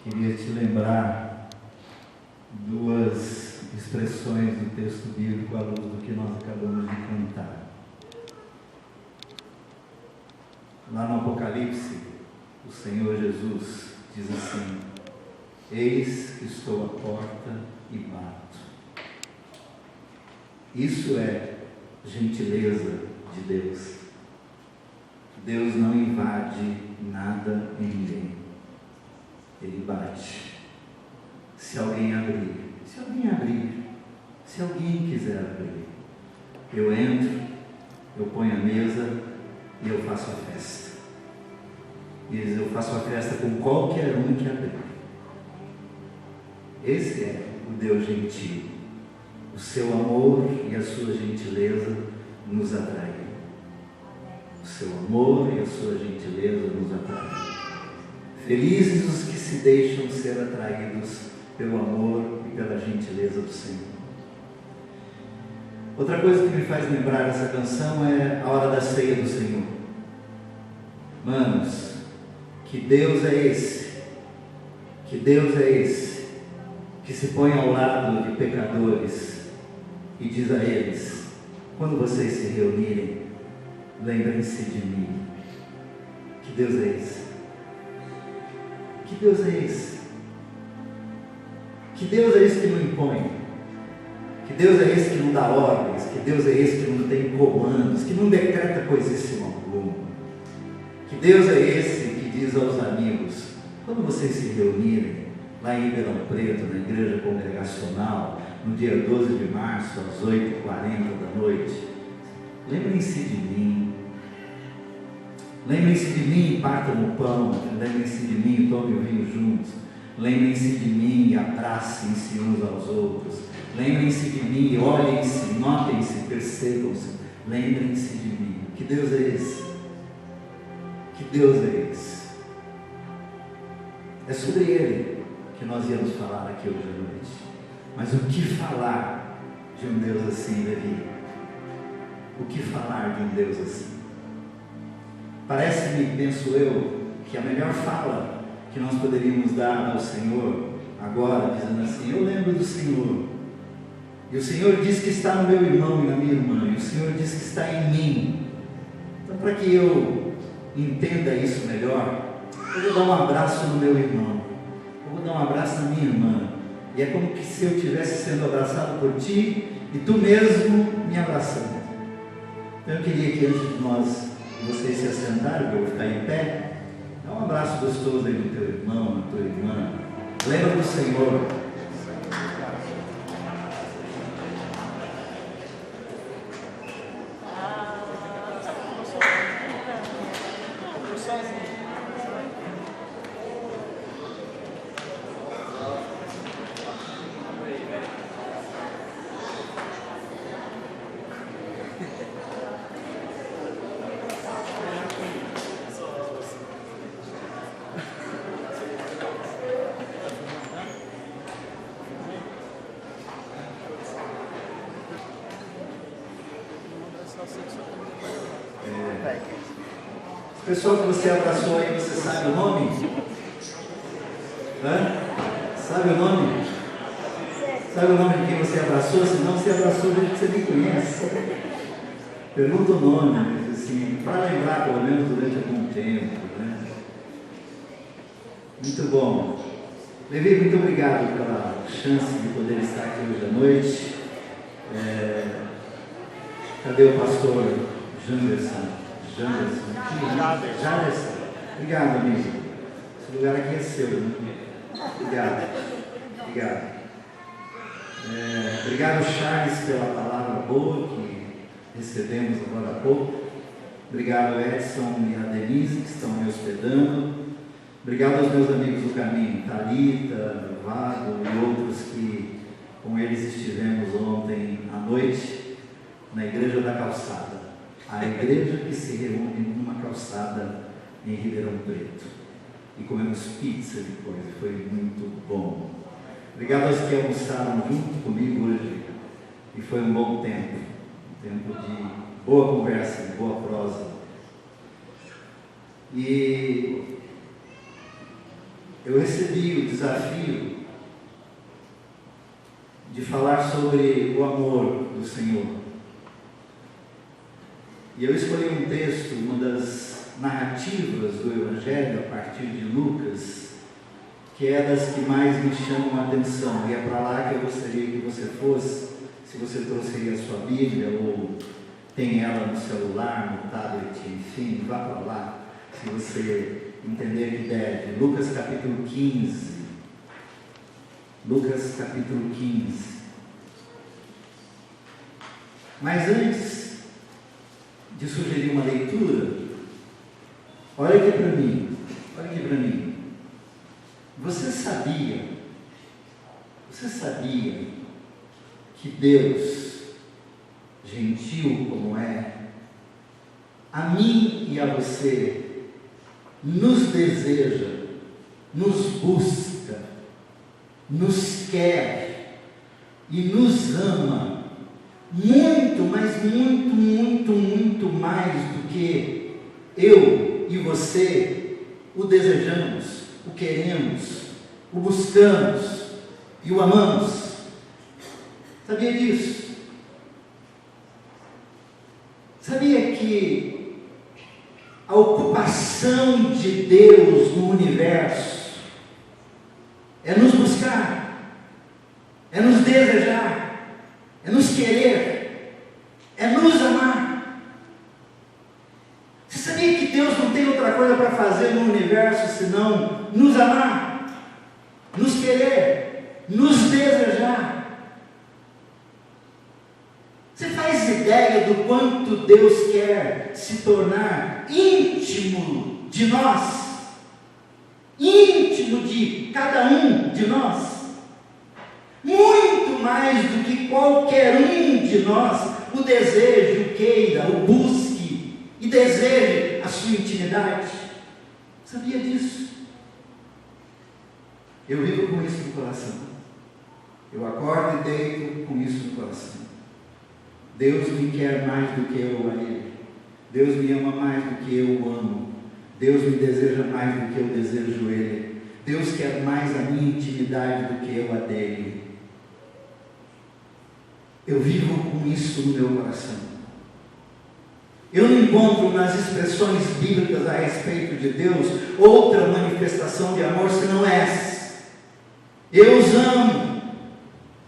Queria te lembrar duas expressões do texto bíblico à luz do que nós acabamos de cantar. Lá no Apocalipse, o Senhor Jesus diz assim: eis que estou à porta e bato. Isso é gentileza de Deus. Deus não invade nada em ninguém. Ele bate. Se alguém abrir, se alguém quiser abrir, eu entro, eu ponho a mesa e eu faço a festa. E eu faço a festa com qualquer um que abrir. Esse é o Deus gentil. O seu amor e a sua gentileza nos atraem. O seu amor e a sua gentileza nos atraem. Felizes os que se deixam ser atraídos pelo amor e pela gentileza do Senhor. Outra coisa que me faz lembrar essa canção é a hora da ceia do Senhor. Manos, que Deus é esse? Que Deus é esse que se põe ao lado de pecadores e diz a eles: quando vocês se reunirem, lembrem-se de mim. Que Deus é esse? Que Deus é esse? Que Deus é esse que não impõe? Que Deus é esse que não dá ordens? Que Deus é esse que não tem comandos? Que não decreta coisíssima alguma? Que Deus é esse que diz aos amigos: quando vocês se reunirem lá em Ribeirão Preto, na igreja congregacional, no dia 12 de março, às 8h40 da noite, lembrem-se de mim. Lembrem-se de mim e partam o pão. Lembrem-se de mim e tomem o vinho juntos. Lembrem-se de mim e abracem-se uns aos outros. Lembrem-se de mim e olhem-se, notem-se, percebam-se. Lembrem-se de mim. Que Deus é esse? Que Deus é esse? É sobre Ele que nós íamos falar aqui hoje à noite. Mas o que falar de um Deus assim, Levi? O que falar de um Deus assim? Parece-me, penso eu, que a melhor fala que nós poderíamos dar ao Senhor agora, dizendo assim: eu lembro do Senhor, e o Senhor diz que está no meu irmão e na minha irmã, e o Senhor diz que está em mim. Então, para que eu entenda isso melhor, eu vou dar um abraço no meu irmão, eu vou dar um abraço na minha irmã, e é como que se eu estivesse sendo abraçado por ti e tu mesmo me abraçando. Então eu queria que antes de vocês se assentarem, para eu ficar em pé, dá um abraço gostoso aí no teu irmão, na tua irmã. Lembra do Senhor. Pessoa que você abraçou aí, você sabe o nome? Sabe o nome? Sabe o nome de quem você abraçou? Se não, você abraçou gente que você nem conhece. Pergunta o nome, assim, para lembrar pelo menos durante algum tempo, né? Muito bom. Levi, muito obrigado pela chance de poder estar aqui hoje à noite. Cadê o pastor Janderson? Janderson. Obrigado, amigo. Esse lugar aqui é seu, né? Obrigado. Obrigado, Charles, pela palavra boa que recebemos agora há pouco. Obrigado, Edson e a Denise, que estão me hospedando. Obrigado aos meus amigos do caminho, Thalita, Vado e outros que com eles estivemos ontem à noite na Igreja da Calçada. A igreja que se reúne numa calçada em Ribeirão Preto. E comemos pizza depois, foi muito bom. Obrigado aos que almoçaram junto comigo hoje. E foi um bom tempo. Um tempo de boa conversa, de boa prosa. E eu recebi o desafio de falar sobre o amor do Senhor. E eu escolhi um texto, uma das narrativas do Evangelho, a partir de Lucas, que é das que mais me chamam a atenção. E é para lá que eu gostaria que você fosse, se você trouxe aí a sua Bíblia, ou tem ela no celular, no tablet, enfim, vá para lá, se você entender que deve. Lucas capítulo 15. Lucas capítulo 15. Mas antes de sugerir uma leitura, olha aqui para mim, olha aqui para mim. Você sabia que Deus, gentil como é, a mim e a você, nos deseja, nos busca, nos quer e nos ama muito, mas muito, muito, muito mais do que eu e você o desejamos, o queremos, o buscamos e o amamos? Sabia disso? Sabia que a ocupação de Deus no universo é nos buscar, é nos desejar, é nos querer, é nos amar? Você sabia que Deus não tem outra coisa para fazer no universo senão nos amar, nos querer, nos desejar? Você faz ideia do quanto Deus quer se tornar íntimo de nós? Íntimo de cada um de nós? Muito mais do que qualquer um de nós o deseje, o queira, o busque e deseje a sua intimidade. Sabia disso? Eu vivo com isso no coração. Eu acordo e deito com isso no coração. Deus me quer mais do que eu a Ele. Deus me ama mais do que eu o amo. Deus me deseja mais do que eu desejo Ele. Deus quer mais a minha intimidade do que eu a dele. Eu vivo com isso no meu coração. Eu não encontro nas expressões bíblicas a respeito de Deus outra manifestação de amor senão essa. Eu os amo.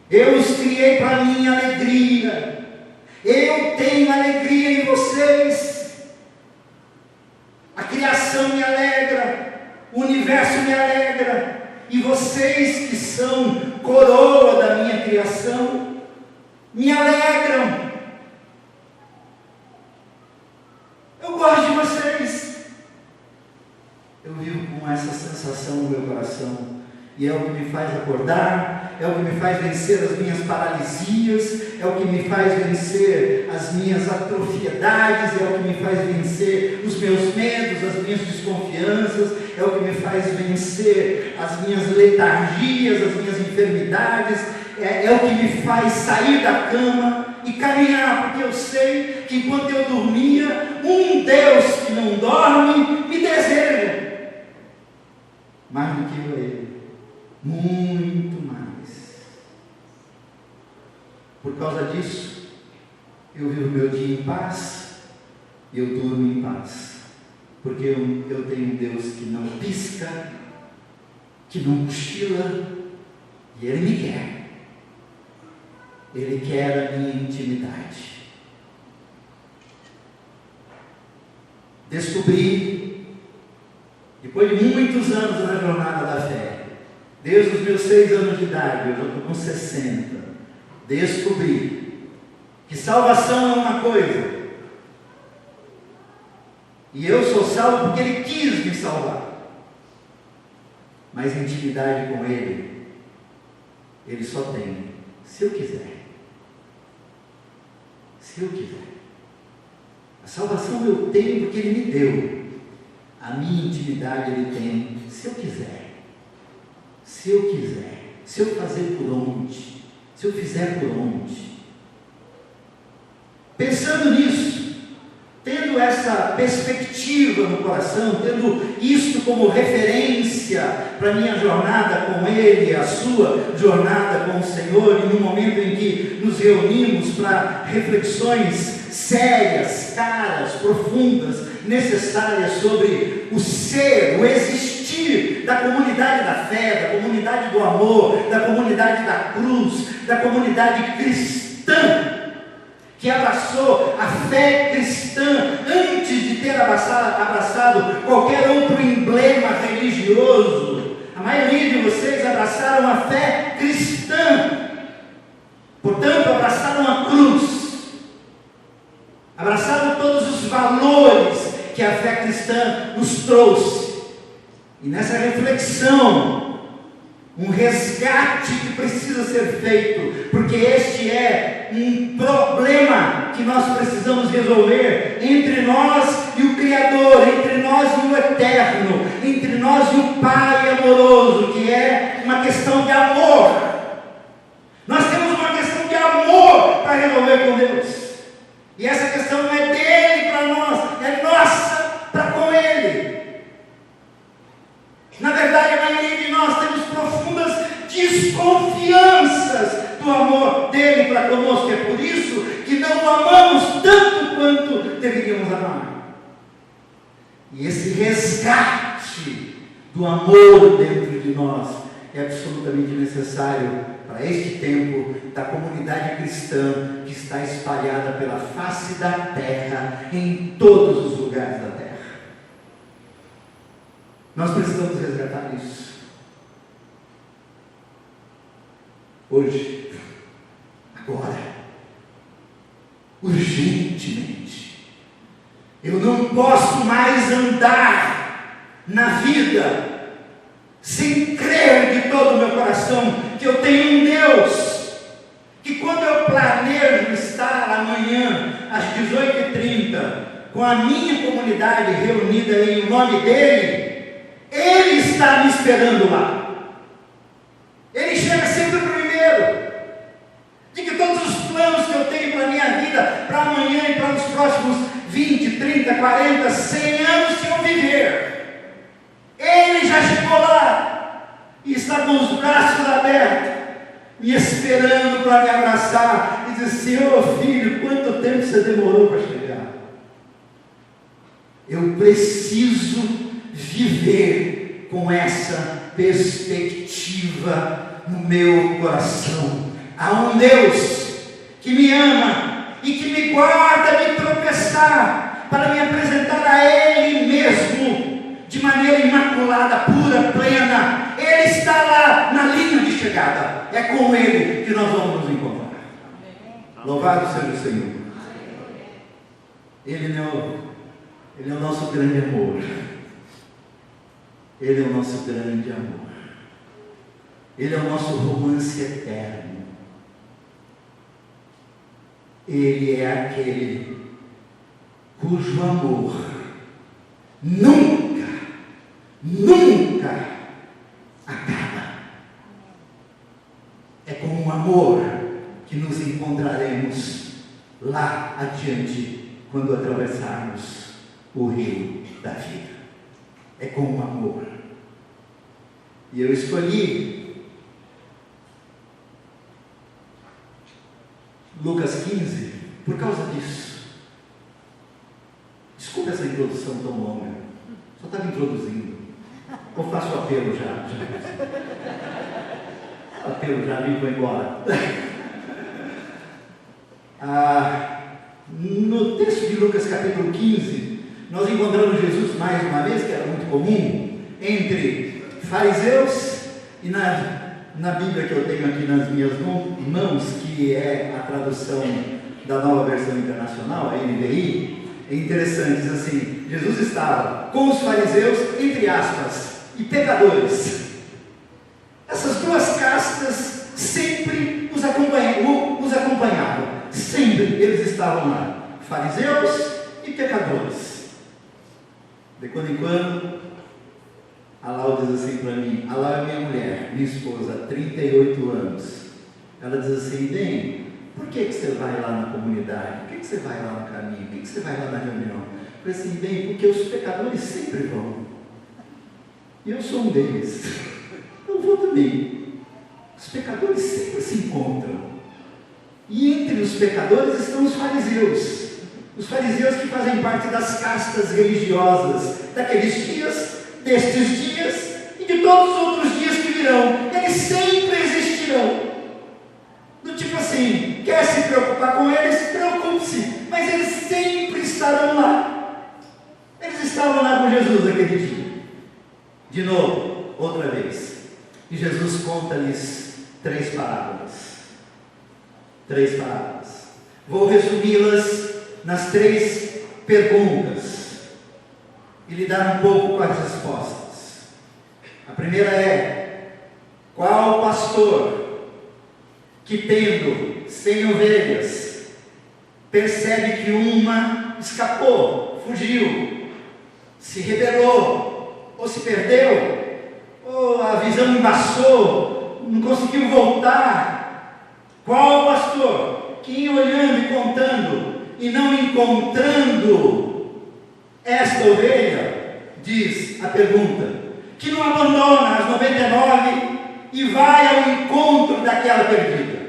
Eu os criei para minha alegria. Eu tenho alegria em vocês. A criação me alegra, o universo me alegra, e vocês que são coroa da minha criação, me alegram. Eu gosto de vocês. Eu vivo com essa sensação no meu coração, e é o que me faz acordar, é o que me faz vencer as minhas paralisias, é o que me faz vencer as minhas atrofiedades, é o que me faz vencer os meus medos, as minhas desconfianças, é o que me faz vencer as minhas letargias, as minhas enfermidades, é o que me faz sair da cama e caminhar, porque eu sei que enquanto eu dormia, um Deus que não dorme me deseja mais do que eu a Ele, muito mais. Por causa disso, eu vivo meu dia em paz e eu durmo em paz, porque eu tenho um Deus que não pisca, que não cochila, e Ele me quer. Ele quer a minha intimidade. Descobri, depois de muitos anos na jornada da fé, desde os meus 6 anos de idade, eu já estou com 60, descobri que salvação é uma coisa, e eu sou salvo porque Ele quis me salvar, mas intimidade com Ele só tem se eu quiser. Se eu quiser. A salvação eu tenho porque Ele me deu. A minha intimidade Ele tem se eu quiser. Se eu quiser. Se eu fazer por onde. Se eu fizer por onde. Pensando nisso, tendo essa perspectiva no coração, tendo isto como referência para a minha jornada com Ele, a sua jornada com o Senhor, e no momento em que nos reunimos para reflexões sérias, caras, profundas, necessárias sobre o ser, o existir da comunidade da fé, da comunidade do amor, da comunidade da cruz, da comunidade cristã, que abraçou a fé cristã antes de ter abraçado qualquer outro emblema religioso. A maioria de vocês abraçaram a fé cristã, portanto abraçaram a cruz, abraçaram todos os valores que a fé cristã nos trouxe. E nessa reflexão, um resgate que precisa ser feito, porque este é um problema que nós precisamos resolver entre nós e o Criador, entre nós e o Eterno, entre nós e o Pai amoroso, que é uma questão de amor. Nós temos uma questão de amor para resolver com Deus, e essa questão não é dele para nós, é nossa para com Ele. Na verdade, a maioria de nós temos profundas desconfianças do amor dele para conosco. É por isso que não o amamos tanto quanto deveríamos amar. E esse resgate do amor dentro de nós é absolutamente necessário para este tempo da comunidade cristã que está espalhada pela face da terra, em todos os lugares da terra. Nós precisamos resgatar isso. Hoje, agora, urgentemente. Eu não posso mais andar na vida sem crer de todo o meu coração que eu tenho um Deus, que quando eu planejo estar amanhã às 18h30 com a minha comunidade reunida em nome dele, Ele está me esperando lá. Ele chega sempre primeiro. De que todos os planos que eu tenho para a minha vida, para amanhã e para os próximos 20, 30, 40, 100 anos que eu viver, Ele já chegou lá e está com os braços abertos, me esperando para me abraçar e dizer assim: ô filho, quanto tempo você demorou para chegar? Eu preciso viver com essa perspectiva no meu coração. Há um Deus que me ama e que me guarda de tropeçar, para me apresentar a Ele mesmo de maneira imaculada, pura, plena. Ele está lá na linha de chegada. É com Ele que nós vamos nos encontrar. Louvado seja o Senhor. Ele é o nosso grande amor. Ele é o nosso grande amor. Ele é o nosso romance eterno. Ele é aquele cujo amor nunca acaba. É com um amor que nos encontraremos lá adiante, quando atravessarmos o rio da vida. É com um amor. E eu escolhi Lucas 15 por causa disso. Desculpa essa introdução tão longa, só estava introduzindo. Ou faço apelo já? Apelo já, vim, vou embora. No texto de Lucas capítulo 15, nós encontramos Jesus mais uma vez, que era muito comum, entre fariseus, e na Bíblia que eu tenho aqui nas minhas mãos, que é a tradução da Nova Versão Internacional, a NVI, é interessante, diz assim: Jesus estava com os fariseus, entre aspas, e pecadores. Essas duas castas sempre os acompanhavam, sempre eles estavam lá, fariseus e pecadores. De quando em quando, a Lau diz assim para mim, a Lau é minha mulher, minha esposa, há 38 anos. Ela diz assim: bem, por que você vai lá na comunidade? Por que você vai lá no caminho? Por que você vai lá na reunião? falei assim, bem, porque os pecadores sempre vão. E eu sou um deles. Eu vou também. Os pecadores sempre se encontram. E entre os pecadores estão os fariseus. Os fariseus que fazem parte das castas religiosas daqueles dias, destes dias e de todos os outros dias que virão. Eles sempre existirão. Do tipo assim, quer se preocupar com eles? Preocupe-se. Mas eles sempre estarão lá. Eles estavam lá com Jesus naquele dia. De novo, outra vez. E Jesus conta-lhes 3 parábolas. 3 parábolas. Vou resumi-las nas 3 perguntas e lidar um pouco com as respostas. A primeira é: qual pastor que, tendo 100 ovelhas, percebe que uma escapou, fugiu, se rebelou, ou se perdeu, ou a visão embaçou, não conseguiu voltar? Qual pastor que, olhando e contando e não encontrando esta ovelha, diz a pergunta, que não abandona as 99 e vai ao encontro daquela perdida?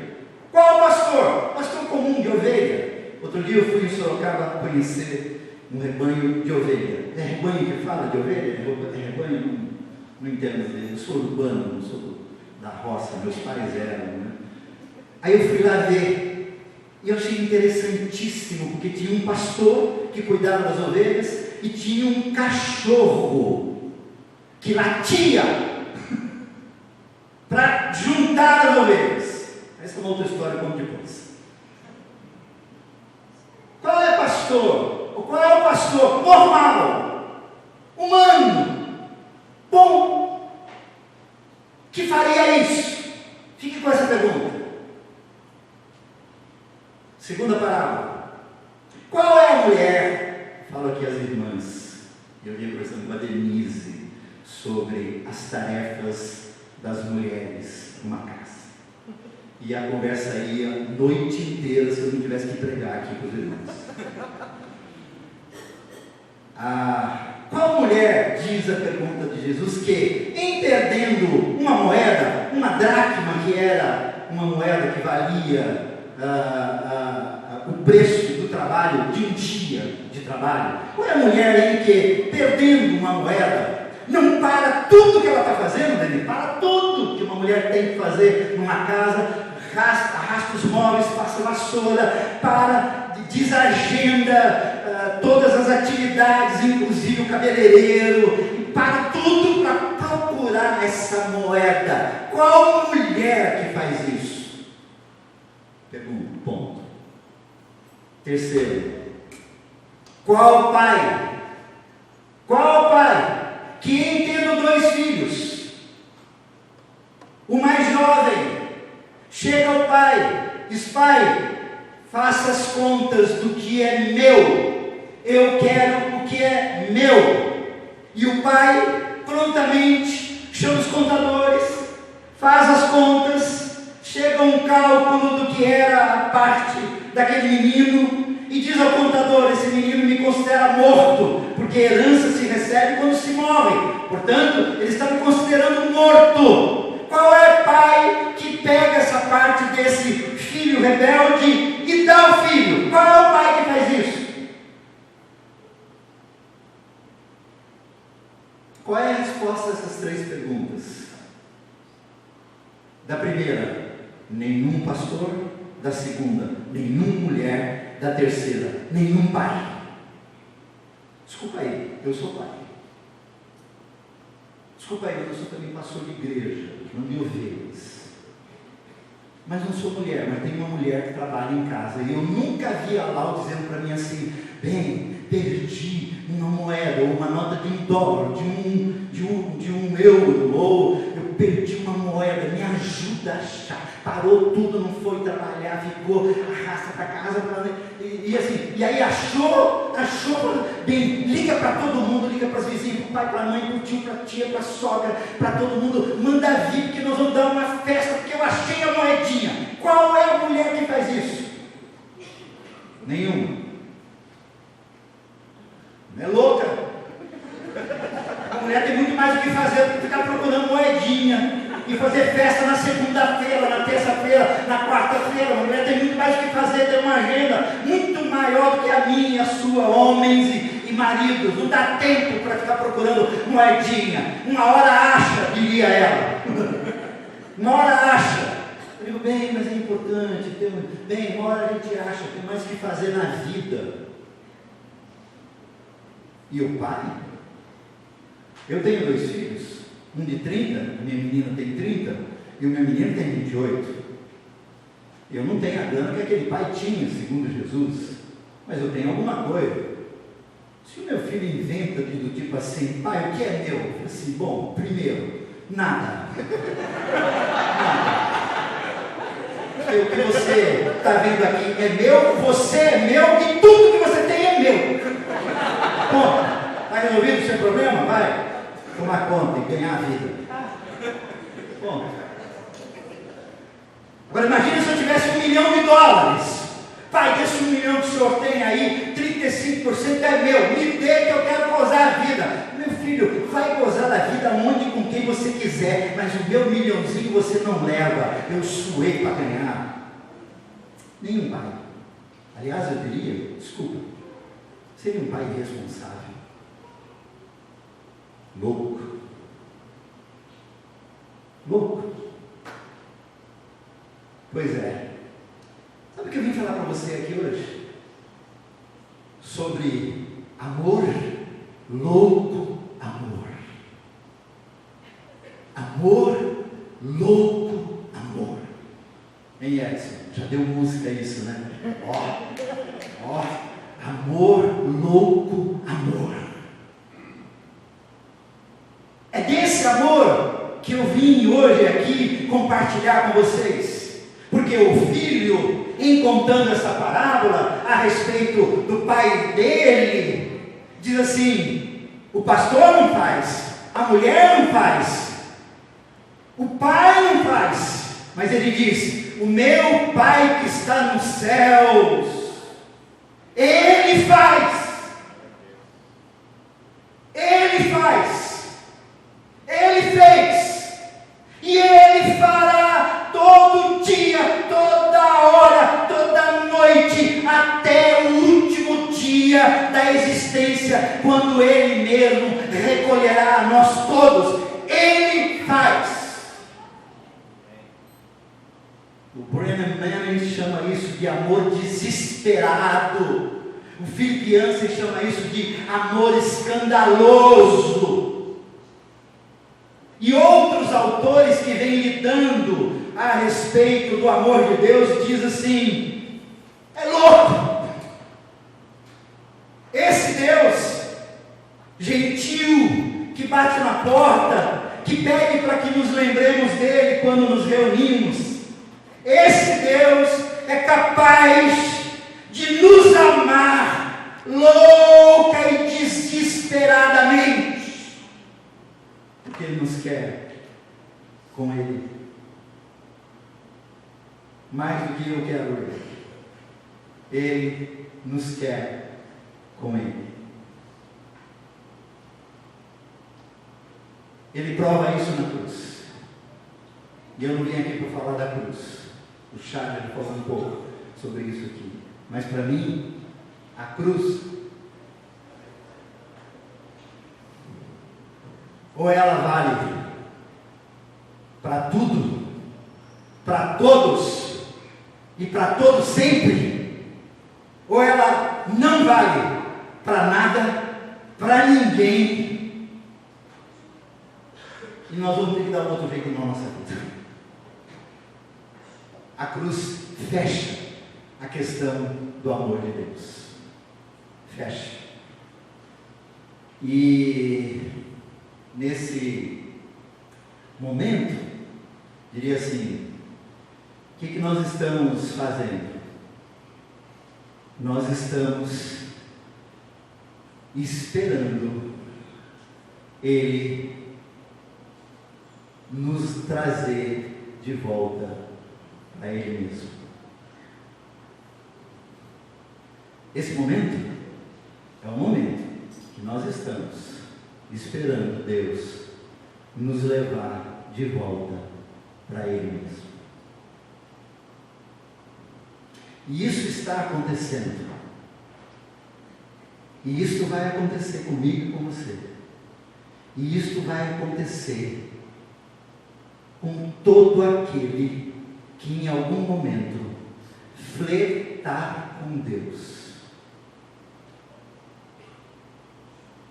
Qual pastor? Pastor comum de ovelha. Outro dia eu fui em Sorocaba conhecer um rebanho de ovelha. É rebanho que fala de ovelha? É rebanho? Não entendo. Eu sou urbano, não sou da roça, meus pais eram, né? Aí eu fui lá ver. E eu achei interessantíssimo, porque tinha um pastor que cuidava das ovelhas e tinha um cachorro que latia para juntar as ovelhas. Essa é uma outra história, como depois. Qual é pastor? Ou qual é o pastor normal, humano, bom, que faria isso? Fique com essa pergunta. Segunda parábola. Qual é a mulher? Falo aqui as irmãs. Eu vinha conversando com a Denise sobre as tarefas das mulheres numa casa. E a conversa ia a noite inteira se eu não tivesse que pregar aqui com os irmãos. Qual mulher, diz a pergunta de Jesus, que em perdendo uma moeda, uma dracma, que era uma moeda que valia o preço do trabalho, de um dia de trabalho, qual é a mulher aí que, perdendo uma moeda, não para tudo que ela está fazendo, né? Para tudo que uma mulher tem que fazer numa casa, arrasta os móveis, passa vassoura, desagenda todas as atividades, inclusive o cabeleireiro, e para tudo para procurar essa moeda. Qual mulher que faz isso? Pergunta, ponto. Terceiro, qual pai que, tendo 2 filhos, o mais jovem chega ao pai, diz: pai, faça as contas do que é meu, eu quero o que é meu. E o pai prontamente chama os contadores, faz as contas, chega a um cálculo do que era a parte daquele menino e diz ao contador: esse menino me considera morto, porque herança se recebe quando se morre, portanto ele está me considerando morto. Qual é pai que pega essa parte desse filho rebelde e dá ao filho? Qual é o pai que faz isso? Qual é a resposta a essas 3 perguntas? Da primeira, nenhum pastor. Da segunda, nenhuma mulher. Da terceira, nenhum pai. Desculpa aí, eu sou pai. Desculpa aí, eu sou também pastor de igreja, não de ovelhas. Mas não sou mulher, mas tem uma mulher que trabalha em casa. E eu nunca vi a Lau dizendo para mim assim: bem, perdi uma moeda, ou uma nota de $1, de um euro, ou eu perdi uma moeda, me ajuda a achar. Parou tudo, não foi trabalhar, ficou, arrasta para casa, e assim, e aí achou, bem, liga para todo mundo, liga para os vizinhos, para o pai, para a mãe, para o tio, para a tia, para a sogra, para todo mundo, manda vir, porque nós vamos dar uma festa, porque eu achei a moedinha. Qual é a mulher que faz isso? Nenhuma. e fazer festa na segunda-feira, na terça-feira, na quarta-feira. A mulher tem muito mais o que fazer, tem uma agenda muito maior do que a minha e a sua, homens e maridos. Não dá tempo para ficar procurando moedinha. Uma hora acha, diria ela. Uma hora acha. Eu digo, bem, mas é importante. Bem, uma hora a gente acha, tem mais o que fazer na vida. E o pai? Eu tenho 2 filhos, um de 30, a minha menina tem 30, e o meu menino tem 28. Eu não tenho a grana que aquele pai tinha, segundo Jesus, mas eu tenho alguma coisa. Se o meu filho inventa do tipo assim, pai, o que é meu? Eu falo assim, bom, primeiro, nada. Nada. O que você está vendo aqui é meu, você é meu e tudo que você tem é meu. Bom, está resolvido o seu problema? Vai tomar conta e ganhar a vida. Bom, agora imagine se eu tivesse $1 milhão. Pai, desse $1 milhão que o senhor tem aí, 35% é meu, me dê que eu quero gozar a vida. Meu filho, vai gozar da vida onde com quem você quiser, mas o meu milhãozinho você não leva, eu suei para ganhar. Nenhum pai, aliás eu diria, desculpa, seria um pai irresponsável, louco. Pois é. Sabe o que eu vim falar para você aqui hoje? Sobre amor, louco amor. Amor, louco amor. Hein, Edson? Já deu música isso, né? Ó, amor, louco amor. É desse amor que eu vim hoje aqui compartilhar com vocês. Porque o filho, em contando essa parábola a respeito do pai dele, diz assim: o pastor não faz, a mulher não faz, o pai não faz, mas ele diz: o meu pai que está nos céus, ele faz, ele fez, e ele fará todo dia, toda hora, toda noite, até o último dia da existência, quando ele mesmo recolherá a nós todos. Ele faz. O Brennan Manning chama isso de amor desesperado. O Philip Yancey chama isso de amor escandaloso. E outros autores que vêm lidando a respeito do amor de Deus diz assim: é louco. Esse Deus gentil que bate na porta, que pede para que nos lembremos dele quando nos reunimos, esse Deus é capaz de nos amar louca e desesperadamente, porque Ele nos quer com Ele, mais do que eu quero Ele. Ele nos quer com Ele. Ele prova isso na cruz. E eu não vim aqui para falar da cruz. O Charles falou um pouco sobre isso aqui. Mas para mim, a cruz, ou ela vale para tudo, para todos e para todos sempre, ou ela não vale para nada, para ninguém, e nós vamos ter que dar um outro jeito na nossa vida. A cruz fecha a questão do amor de Deus. Fecha. E nesse momento, diria assim, o que nós estamos fazendo? Nós estamos esperando Ele nos trazer de volta a Ele mesmo. Esse momento é o momento que nós estamos esperando Deus nos levar de volta para Ele mesmo. E isso está acontecendo. E isso vai acontecer comigo e com você. E isso vai acontecer com todo aquele que em algum momento flertar com Deus.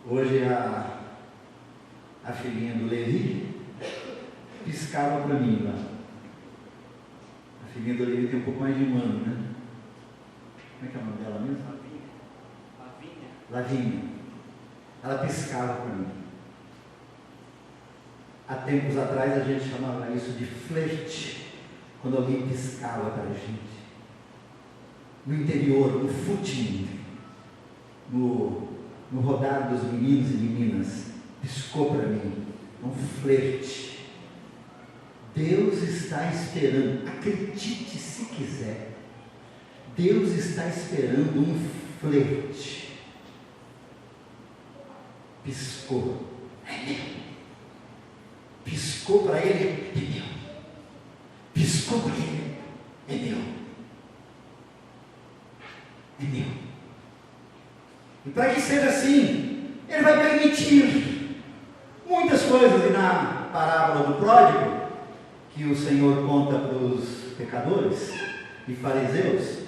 Hoje a filhinha do Levi piscava para mim lá. A filhinha do Levi tem um pouco mais de um ano, né? Como é que é o nome dela mesmo? Lavinha. Ela piscava para mim. Há tempos atrás a gente chamava isso de flerte, quando alguém piscava para a gente. No interior, no footing, no rodar dos meninos e meninas, piscou para mim. Um flerte. Deus está esperando, acredite se quiser, Deus está esperando um flerte. Piscou, é meu. Piscou para ele, é meu. Piscou para ele, é meu. É meu. E para que seja assim, ele vai permitir muitas coisas. E na parábola do pródigo, que o Senhor conta para os pecadores e fariseus,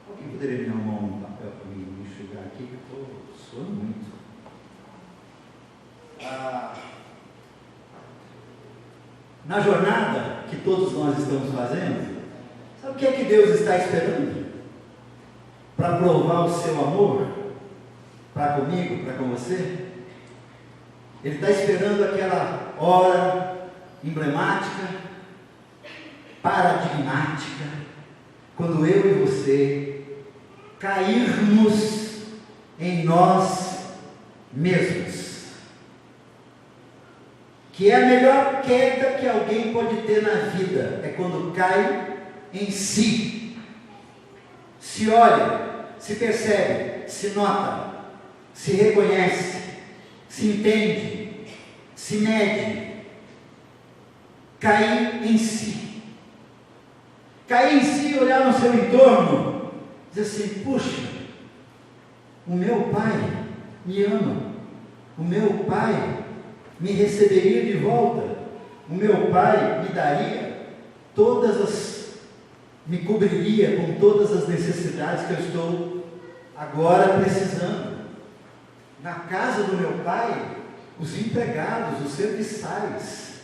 alguém poderia me arrumar um papel para me enxugar aqui, que eu estou suando muito. Na jornada que todos nós estamos fazendo, sabe o que é que Deus está esperando? Para provar o seu amor para comigo, para com você? Ele está esperando aquela hora emblemática, paradigmática, quando eu e você cairmos em nós mesmos. Que é a melhor queda que alguém pode ter na vida, é quando cai em si. Se olha, se percebe, se nota, se reconhece, se entende, se mede. Cair em si. Cair em si e olhar no seu entorno, dizer assim: puxa, o meu pai me ama, o meu pai me receberia de volta, o meu pai me daria me cobriria com todas as necessidades que eu estou agora precisando. Na casa do meu pai, os empregados, os serviçais,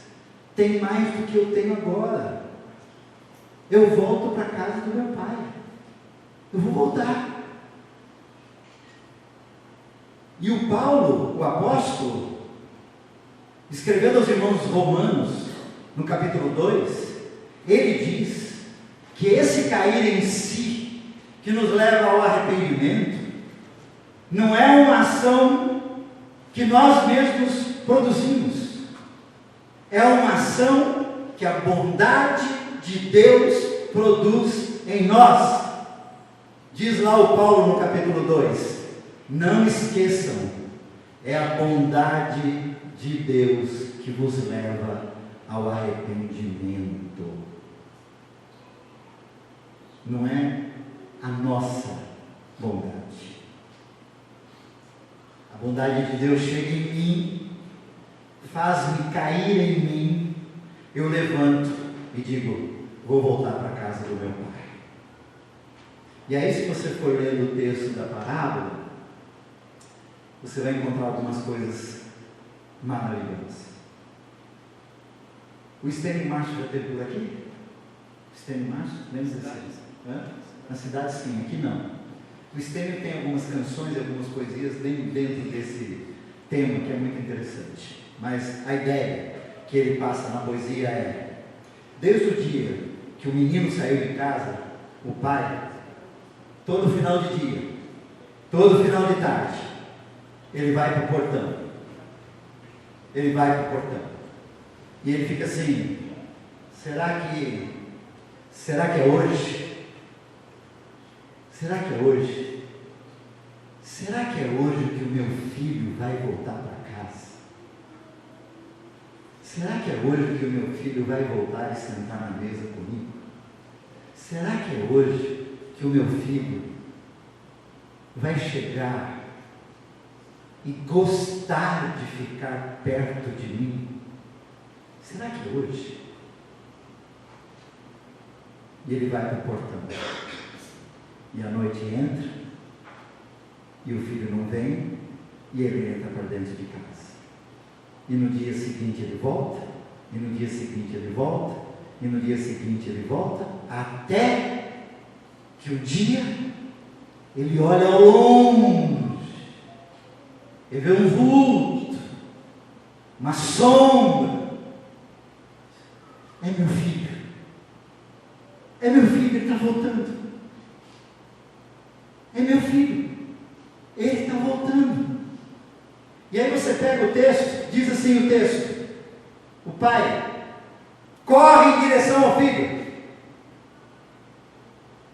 têm mais do que eu tenho agora. Eu volto para a casa do meu pai. Eu vou voltar. E o Paulo, o apóstolo, escrevendo aos irmãos romanos, no capítulo 2, ele diz que esse cair em si, que nos leva ao arrependimento, não é uma ação que nós mesmos produzimos, é uma ação que a bondade de Deus produz em nós. Diz lá o Paulo no capítulo 2, não esqueçam, é a bondade de Deus que vos leva ao arrependimento. Não é a nossa bondade. A bondade de Deus chega em mim, faz-me cair em mim, eu levanto e digo: vou voltar para a casa do meu pai. E aí, se você for ler o texto da parábola, você vai encontrar algumas coisas maravilhosas. O Stênio Márcio já esteve por aqui? Stênio Márcio? Lembra desse? Na cidade sim, aqui não. O Stênio tem algumas canções e algumas poesias dentro desse tema que é muito interessante. Mas a ideia que ele passa na poesia é: desde o dia que o menino saiu de casa, o pai, todo final de dia, todo final de tarde, ele vai para o portão. Ele vai para o portão. E ele fica assim: será que é hoje? Será que é hoje? Será que é hoje que o meu filho vai voltar para casa? será que é hoje que o meu filho vai voltar e sentar na mesa comigo? Será que é hoje que o meu filho vai chegar e gostar de ficar perto de mim? Será que é hoje? E ele vai para o portão. E a noite entra, e o filho não vem, e ele entra para dentro de casa. E no dia seguinte ele volta, e no dia seguinte ele volta, e no dia seguinte ele volta, até que um dia ele olha ao longe, ele vê um vulto, uma sombra. É meu filho. É meu filho, ele está voltando. É meu filho, ele está voltando. E aí você pega o texto, diz assim o texto: o pai corre em direção ao filho.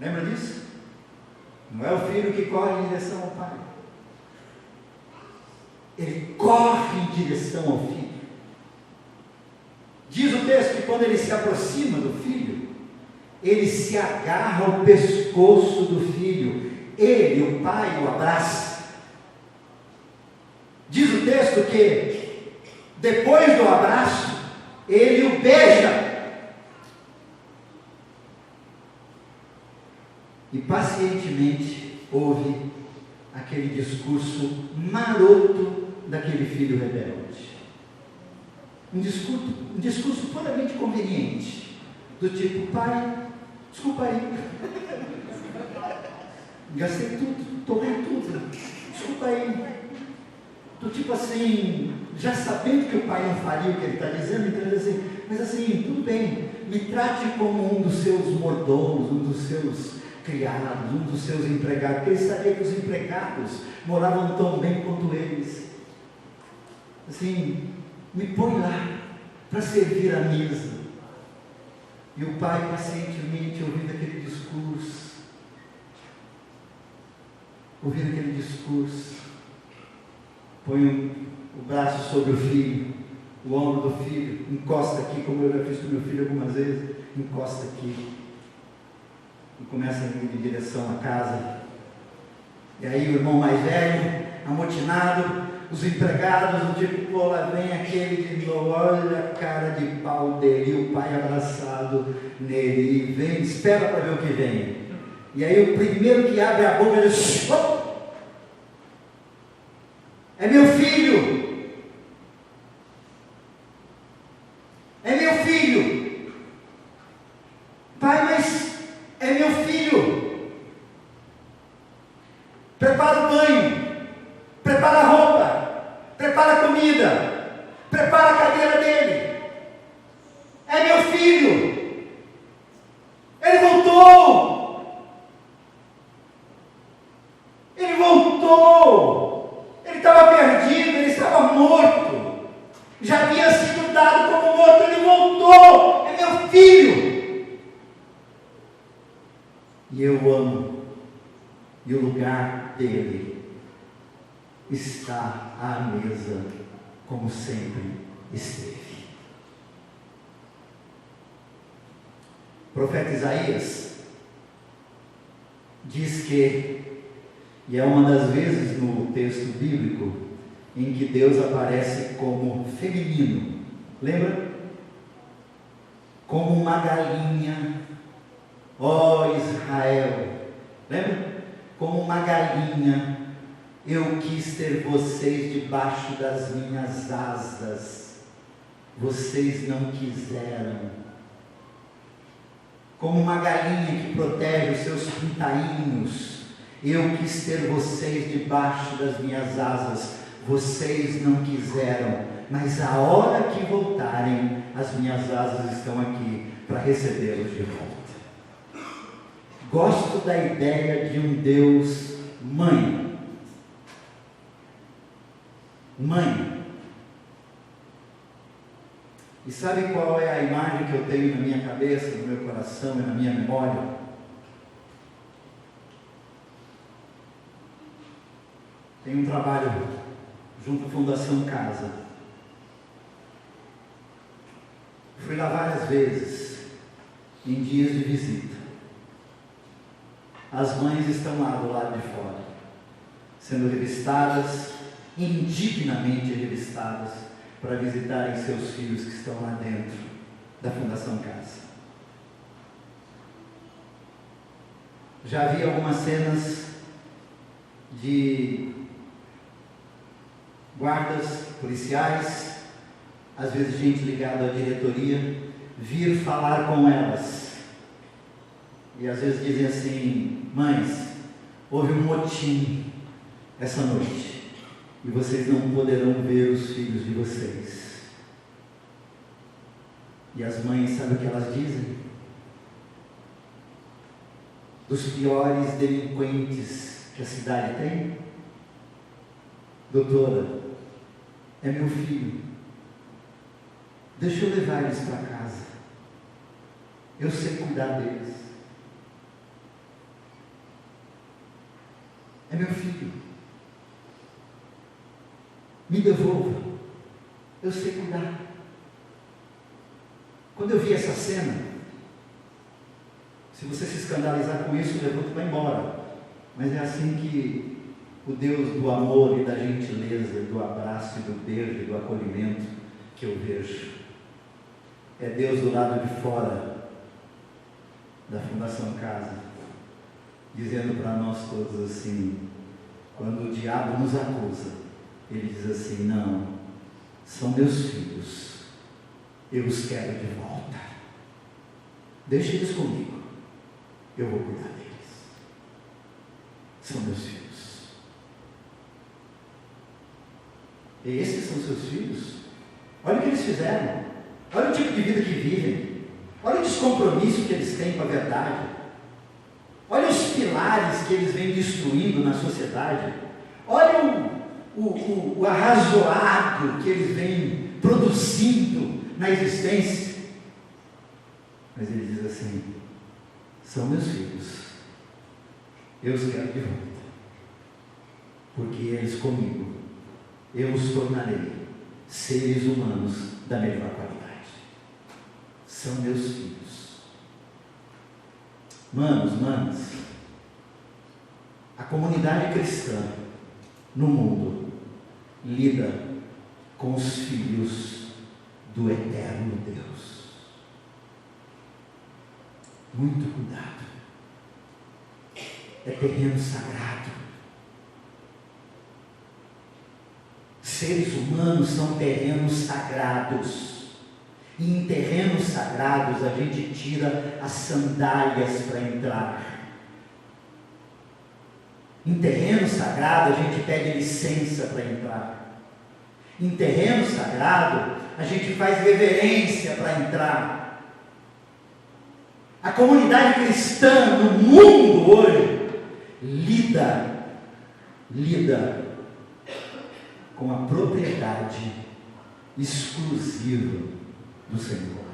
Lembra disso? Não é o filho que corre em direção ao pai. Ele corre em direção ao filho. Diz o texto que quando ele se aproxima do filho, ele se agarra ao pescoço do filho. Ele, o pai, o abraça. Diz o texto que depois do abraço, ele o beija. E pacientemente ouve aquele discurso maroto daquele filho rebelde. Um discurso puramente conveniente. Do tipo: pai, desculpa aí. Gastei tudo, tomei tudo. Desculpa aí. Do tipo assim, já sabendo que o pai não faria o que ele está dizendo, então ele diz assim: mas assim, tudo bem, me trate como um dos seus mordomos, um dos seus criados, um dos seus empregados, porque ele sabia que os empregados moravam tão bem quanto eles. Assim, me põe lá para servir a mesa. E o pai pacientemente ouvindo aquele discurso, põe o braço sobre o filho, o ombro do filho, encosta aqui, como eu já fiz com meu filho algumas vezes, encosta aqui, e começa a ir em direção à casa. E aí o irmão mais velho, amotinado, os empregados, o tipo: pô, lá vem aquele de novo, olha a cara de pau dele, e o pai abraçado nele, e vem, espera para ver o que vem. E aí o primeiro que abre a boca diz: oh, é meu filho, é meu filho, pai, mas é meu filho. Prepara o banho, prepara a roupa, prepara a comida, prepara a cadeira dele. É meu filho, ele voltou, ele estava perdido, ele estava morto, já havia sido dado como morto, ele voltou, é meu filho. E eu amo, e o lugar dele está à mesa, como sempre esteve. O profeta Isaías diz que, e é uma das vezes no texto bíblico em que Deus aparece como feminino, lembra? Como uma galinha, ó Israel, lembra? Como uma galinha, eu quis ter vocês debaixo das minhas asas, vocês não quiseram. Como uma galinha que protege os seus pintainhos, eu quis ter vocês debaixo das minhas asas, vocês não quiseram, mas a hora que voltarem, as minhas asas estão aqui para recebê-los de volta. Gosto da ideia de um Deus mãe. Mãe. E sabe qual é a imagem que eu tenho na minha cabeça, no meu coração e na minha memória? Tem um trabalho junto à Fundação Casa. Fui lá várias vezes, em dias de visita. As mães estão lá do lado de fora, sendo revistadas, indignamente revistadas, para visitarem seus filhos que estão lá dentro da Fundação Casa. Já vi algumas cenas de guardas policiais, às vezes gente ligada à diretoria, vir falar com elas. E às vezes dizem assim: mães, houve um motim essa noite, e vocês não poderão ver os filhos de vocês. E as mães, sabe o que elas dizem? Dos piores delinquentes que a cidade tem: doutora, é meu filho, deixa eu levar eles para casa, eu sei cuidar deles. É meu filho, me devolva, eu sei cuidar. Quando eu vi essa cena, se você se escandalizar com isso, levanta e vai embora. Mas é assim que o Deus do amor e da gentileza, do abraço e do beijo e do acolhimento que eu vejo. É Deus do lado de fora da Fundação Casa, dizendo para nós todos assim, quando o diabo nos acusa, ele diz assim: não, são meus filhos, eu os quero de volta, deixa eles comigo, eu vou cuidar deles, são meus filhos. E esses são seus filhos? Olha o que eles fizeram, olha o tipo de vida que vivem, olha o descompromisso que eles têm com a verdade, olha os pilares que eles vêm destruindo na sociedade, olha o arrazoado que eles vêm produzindo na existência. Mas ele diz assim: são meus filhos, eu os quero de volta, porque eles comigo, eu os tornarei seres humanos da melhor qualidade. São meus filhos. Manos, a comunidade cristã no mundo lida com os filhos do eterno Deus. Muito cuidado. É terreno sagrado. Seres humanos são terrenos sagrados. E em terrenos sagrados a gente tira as sandálias para entrar. Em terreno sagrado a gente pede licença para entrar. Em terreno sagrado a gente faz reverência para entrar. A comunidade cristã no mundo hoje lida com a propriedade exclusiva do Senhor.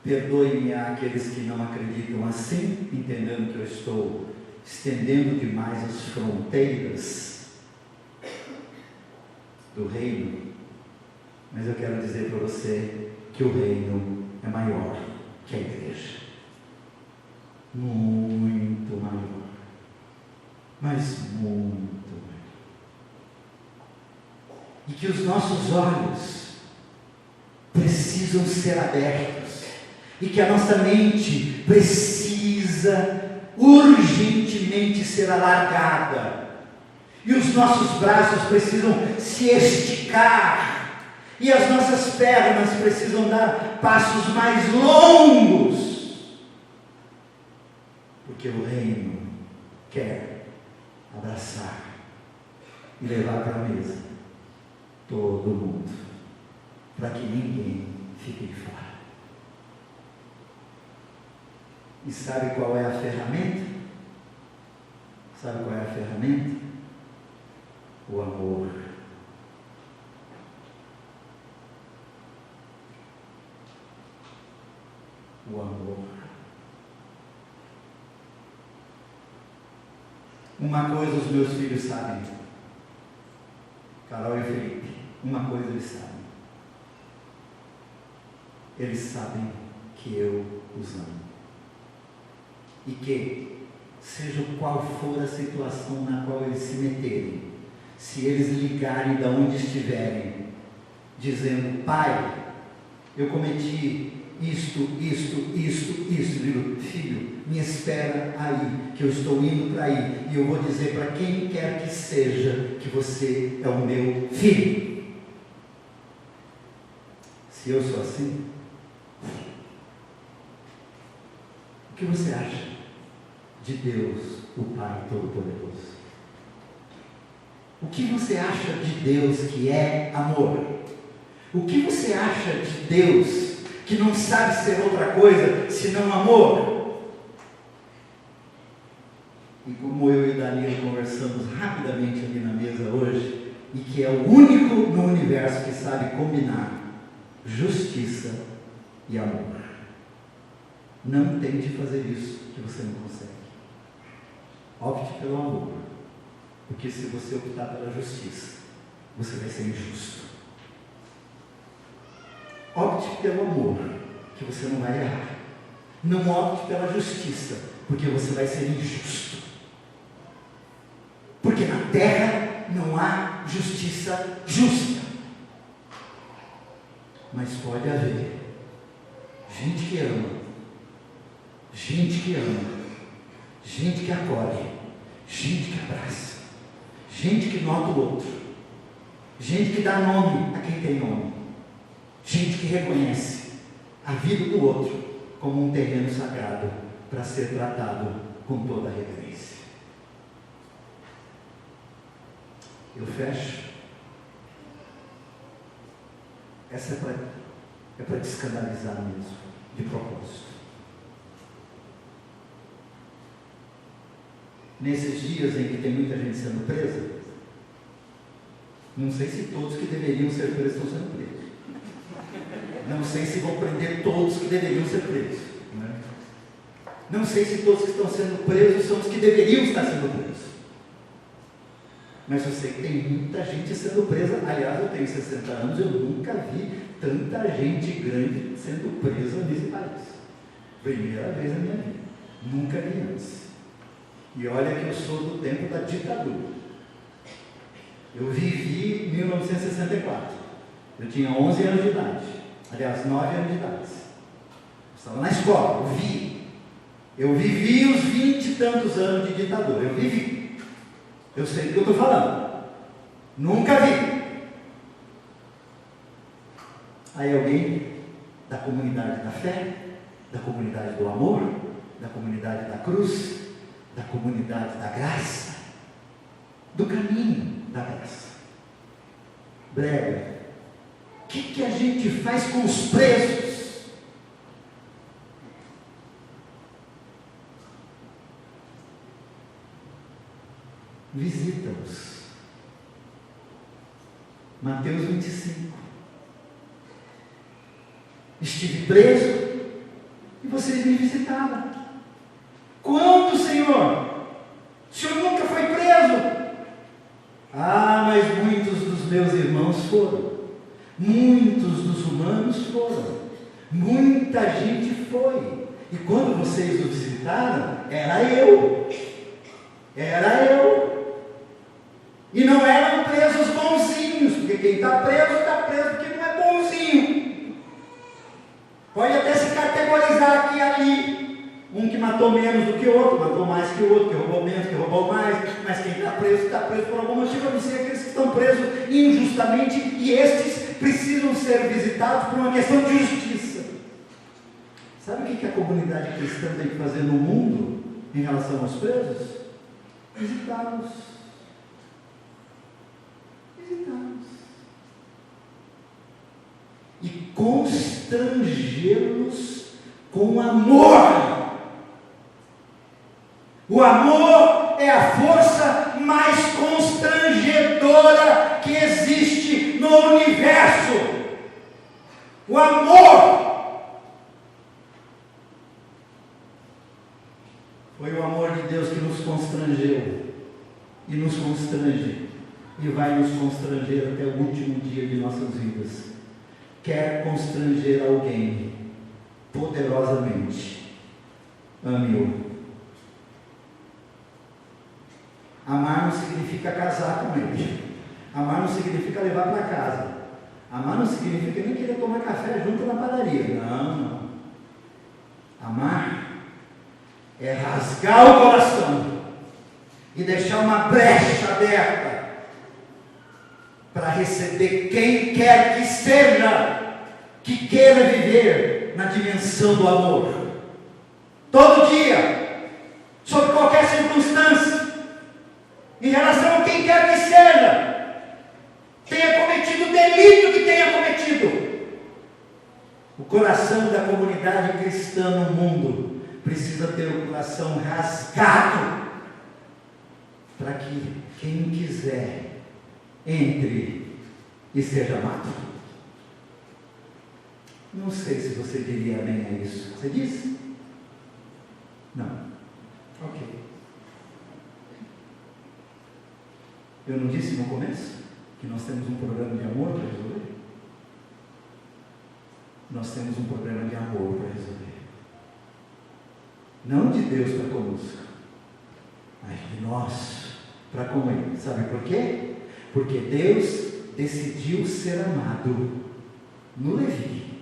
Perdoe-me àqueles que não acreditam assim, entendendo que eu estou estendendo demais as fronteiras do reino, mas eu quero dizer para você que o reino é maior que a igreja, muito maior, mas muito maior, e que os nossos olhos precisam ser abertos, e que a nossa mente precisa urgentemente ser alargada, e os nossos braços precisam se esticar, e as nossas pernas precisam dar passos mais longos, porque o reino quer abraçar e levar para a mesa todo mundo, para que ninguém fique de fora. E sabe qual é a ferramenta? Sabe qual é a ferramenta? O amor. O amor. Uma coisa os meus filhos sabem, Carol e Felipe, uma coisa eles sabem: eles sabem que eu os amo. E que, seja qual for a situação na qual eles se meterem, se eles ligarem de onde estiverem, dizendo: Pai, eu cometi isto, digo: filho, me espera aí, que eu estou indo para aí, e eu vou dizer para quem quer que seja, que você é o meu filho. Se eu sou assim, o que você acha de Deus, o Pai Todo-Poderoso? O que você acha de Deus, que é amor? O que você acha de Deus, que não sabe ser outra coisa senão amor? E como eu e Danilo conversamos rapidamente ali na mesa hoje, e que é o único no universo que sabe combinar justiça e amor. Não tente fazer isso, que você não consegue. Opte pelo amor, porque se você optar pela justiça, você vai ser injusto. Opte pelo amor, que você não vai errar. Não opte pela justiça, porque você vai ser injusto. Porque na terra não há justiça justa. Mas pode haver gente que ama, gente que acolhe, gente que abraça, gente que nota o outro, gente que dá nome a quem tem nome, gente que reconhece a vida do outro como um terreno sagrado para ser tratado com toda a reverência. Eu fecho. Essa é para te escandalizar mesmo, de propósito. Nesses dias em que tem muita gente sendo presa, não sei se todos que deveriam ser presos estão sendo presos. Não sei se vão prender todos que deveriam ser presos. Né? Não sei se todos que estão sendo presos são os que deveriam estar sendo presos. Mas eu sei que tem muita gente sendo presa. Aliás, eu tenho 60 anos, eu nunca vi tanta gente grande sendo presa nesse país. Primeira vez na minha vida. Nunca vi antes. E olha que eu sou do tempo da ditadura. Eu vivi em 1964. Eu tinha 11 anos de idade. Aliás, 9 anos de idade. Eu estava na escola, eu vi. Eu vivi os 20 e tantos anos de ditadura. Eu vivi. Eu sei do que eu estou falando. Nunca vi. Aí alguém da comunidade da fé, da comunidade do amor, da comunidade da cruz, da comunidade da graça, do caminho da graça. Brega. O que a gente faz com os presos? Visita-os. Mateus 25. Estive preso e vocês me visitaram. Quando, Senhor? O Senhor nunca foi preso. Ah, mas muitos dos meus irmãos foram. Muitos dos humanos foram. Muita gente foi. E quando vocês o visitaram, era eu. Era eu. E não eram presos bonzinhos, porque quem está preso porque não é bonzinho. Pode até se categorizar aqui e ali. Um que matou menos do que o outro, matou mais que o outro, que roubou menos, que roubou mais. Mas quem está preso por algum motivo, a não ser aqueles que estão presos injustamente, e estes precisam ser visitados por uma questão de justiça. Sabe o que a comunidade cristã tem que fazer no mundo em relação aos presos? Visitá-los. E constrangê-los com amor. O amor é a força mais constrangedora que existe no universo. O amor. Foi o amor de Deus que nos constrangeu e nos constrange e vai nos constranger até o último dia de nossas vidas. quer constranger alguém poderosamente, ame-o. Amar não significa casar com ele. Amar não significa levar para casa. Amar não significa nem querer tomar café junto na padaria. Não. Amar é rasgar o coração e deixar uma brecha aberta para receber quem quer que seja, que queira viver na dimensão do amor. Todo dia, sob qualquer circunstância, em relação a quem quer que seja, tenha cometido o delito que tenha cometido. O coração da comunidade cristã no mundo precisa ter o coração rasgado, para que quem quiser entre e seja amado. Não sei se você diria amém a isso. Você disse? Não. Ok. Eu não disse no começo que nós temos um problema de amor para resolver? Nós temos um problema de amor para resolver. Não de Deus para conosco, mas de nós para com Ele. Sabe por quê? Porque Deus decidiu ser amado no Levi.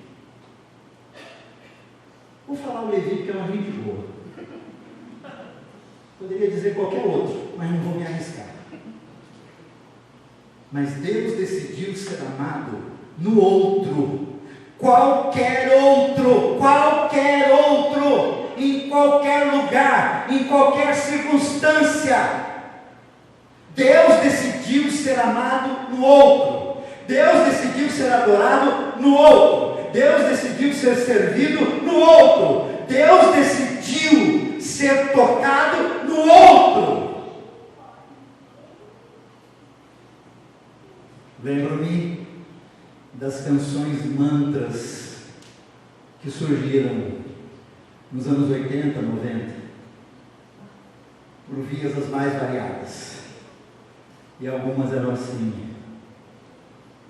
Vou falar o Levi porque é uma gente boa. Poderia dizer qualquer outro, mas não vou me arriscar. Mas Deus decidiu ser amado no outro. Qualquer outro, em qualquer lugar, em qualquer circunstância. Deus decidiu ser amado no outro. Deus decidiu ser adorado no outro. Deus decidiu ser servido no outro. Deus decidiu ser tocado no outro. Lembro-me das canções mantras que surgiram nos anos 80, 90, por vias as mais variadas. E algumas eram assim: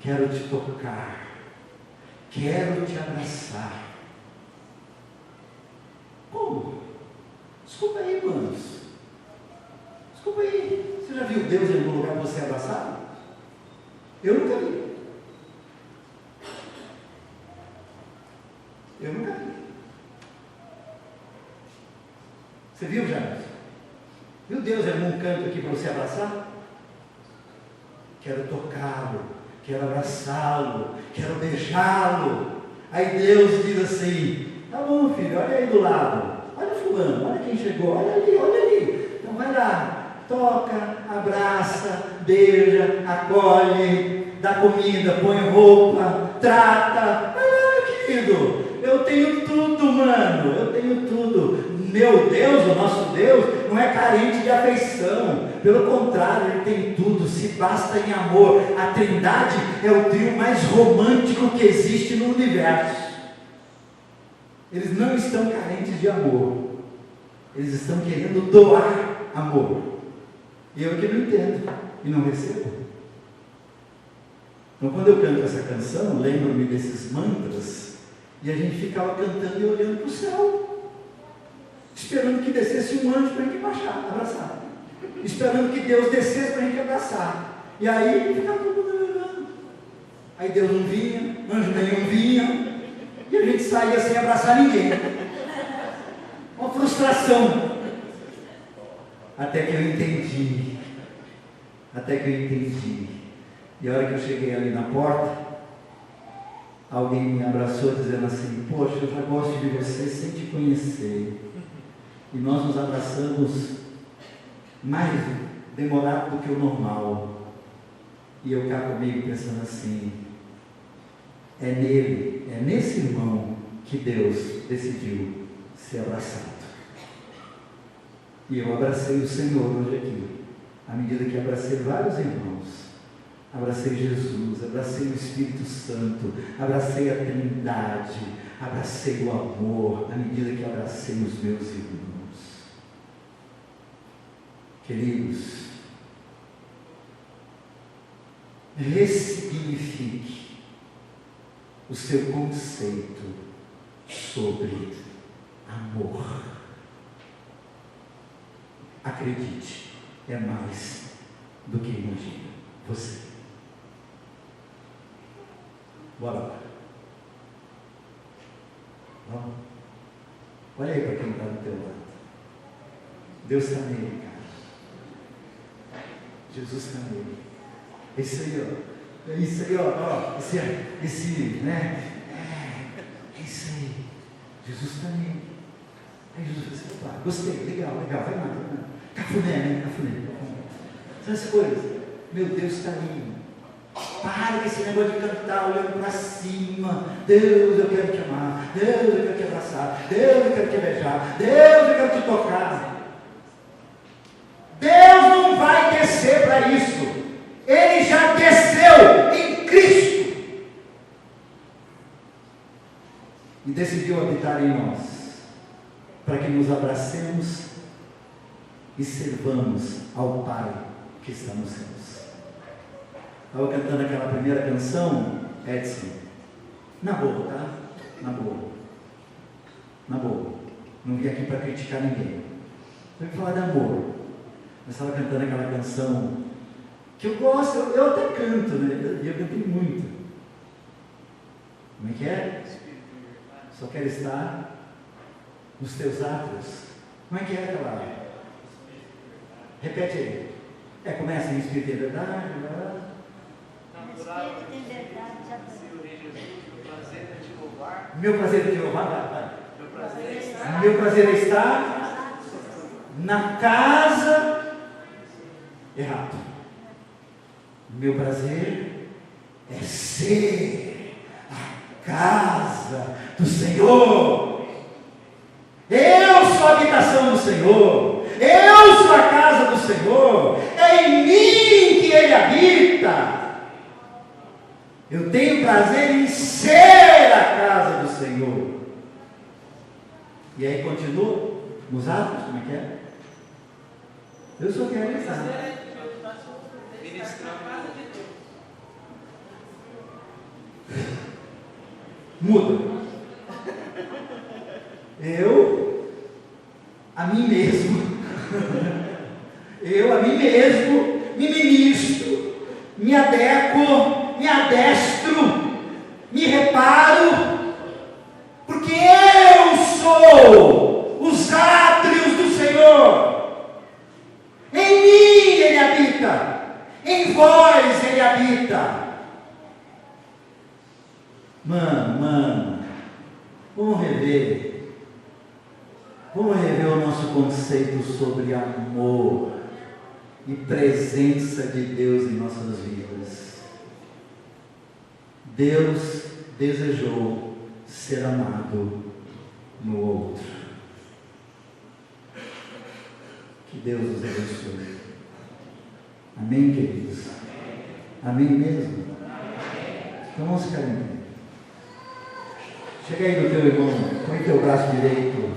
quero te tocar, quero te abraçar. Como? Desculpa aí, manos. Desculpa aí. Você já viu Deus em algum lugar você abraçado? Eu nunca vi. Eu nunca vi. Você viu, James? Viu Deus em algum canto aqui para você abraçar? Quero tocá-lo, quero abraçá-lo, quero beijá-lo. Aí Deus diz assim: tá bom, filho, olha aí do lado, olha fulano, olha quem chegou, olha ali. Então vai lá, toca, abraça, beija, acolhe, dá comida, põe roupa, trata. Vai lá, querido, eu tenho tudo, mano, eu tenho tudo. Meu Deus, o nosso Deus, não é carente de afeição, pelo contrário, Ele tem tudo, se basta em amor. A Trindade é o trio mais romântico que existe no universo. Eles não estão carentes de amor, eles estão querendo doar amor. E eu que não entendo e não recebo. Então, quando eu canto essa canção, lembro-me desses mantras, e a gente ficava cantando e olhando para o céu, esperando que descesse um anjo para a gente abraçar, esperando que Deus descesse para a gente abraçar. E aí ficava todo mundo olhando. Aí Deus não vinha, anjo nenhum vinha, e a gente saía sem abraçar ninguém. Uma frustração. Até que eu entendi. E a hora que eu cheguei ali na porta, alguém me abraçou dizendo assim: poxa, eu já gosto de você sem te conhecer. E nós nos abraçamos mais demorado do que o normal. E eu cá comigo pensando assim: é nele, é nesse irmão que Deus decidiu ser abraçado. E eu abracei o Senhor hoje aqui, à medida que abracei vários irmãos. Abracei Jesus, abracei o Espírito Santo, abracei a Trindade, abracei o amor, à medida que abracei os meus irmãos. Queridos, ressignifique o seu conceito sobre amor. Acredite, é mais do que imagina você. Bora lá. Vamos. Olha aí para quem está do teu lado. Deus está nele, cara. Jesus está nele. É isso aí, ó. É isso aí, ó. Esse, né? É isso aí. Jesus está nele. Aí Jesus disse, opa, gostei, legal, vai lá. Cafuné, né? Cafuné. Sabe essa coisa? Meu Deus está aí. Para com esse negócio de cantar olhando para cima. Deus, eu quero te amar. Deus, eu quero te abraçar. Deus, eu quero te beijar. Deus, eu quero te tocar. Deus não vai descer para isso. Ele já desceu em Cristo. E decidiu habitar em nós, para que nos abracemos e servamos ao Pai que está nos céus. Estava cantando aquela primeira canção, Edson, na boa, tá? Na boa. Não vim aqui para criticar ninguém. Eu vim falar de amor. Mas estava cantando aquela canção que eu gosto, eu até canto, né? Eu cantei muito. Como é que é? Só quero estar nos teus atos. Como é que é aquela? Repete aí. Começa em Espírito e Verdade. Espírito e verdade, já foi. Meu prazer é te louvar, vai. Meu prazer é estar na casa. Errado. Meu prazer é ser a casa do Senhor. Eu sou a habitação do Senhor. Eu sou a casa do Senhor. É em mim que Ele habita. Eu tenho prazer em ser a casa do Senhor. E aí continua nos atos, como é que é? Eu só quero estar. Muda. Eu a mim mesmo me ministro, me adequo, me adestro, me reparo, porque eu sou os átrios do Senhor. Em mim Ele habita, em vós Ele habita. Mano, vamos rever o nosso conceito sobre amor e presença de Deus em nossas vidas. Deus desejou ser amado no outro. Que Deus nos abençoe. Amém, queridos? Amém mesmo? Então vamos ficar em pé. Chega aí no teu irmão, põe teu braço direito